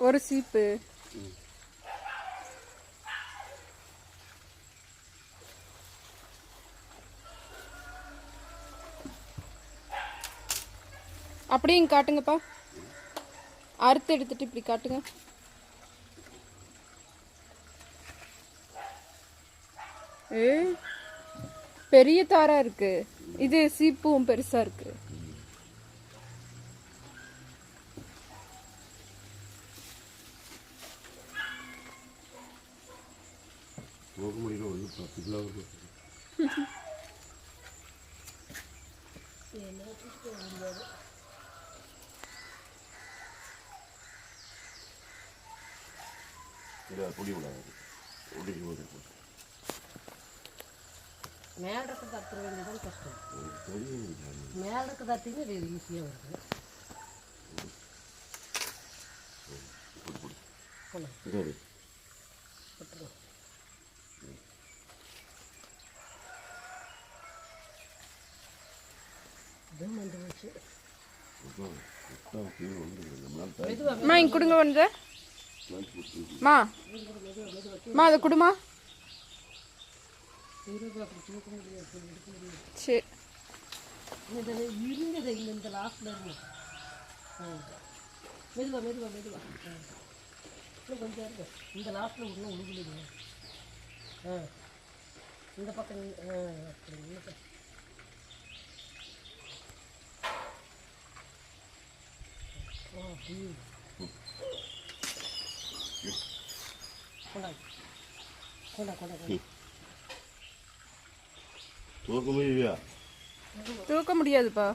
ஒரு சீப்பு அப்படியே இங்கே காட்டுங்கப்பா. அறுத்து எடுத்துட்டு இப்படி காட்டுங்க. பெரிய தாரா இருக்கு. இது சீப்பும் பெருசா இருக்கு. மேல இருக்க தத்துற வேண்டியதான் கஷ்டம். மேல இருக்க தத்திங்க இது ஈஸியாக வருது. இங்க கொடுங்க வந்து மா அதை கொடுமா. சரி இருந்தது இந்த லாஸ்ட்ல இருந்து மெதுவா மெதுவா மெதுவா இன்னும் கொஞ்சம் இருக்கு. இந்த லாஸ்ட்ல இன்னும் உழுகுலிங்க. இந்த பக்கம் அப்படி கொண்டா கொண்டா கொண்டா. தூக்க முடியாதுப்பா.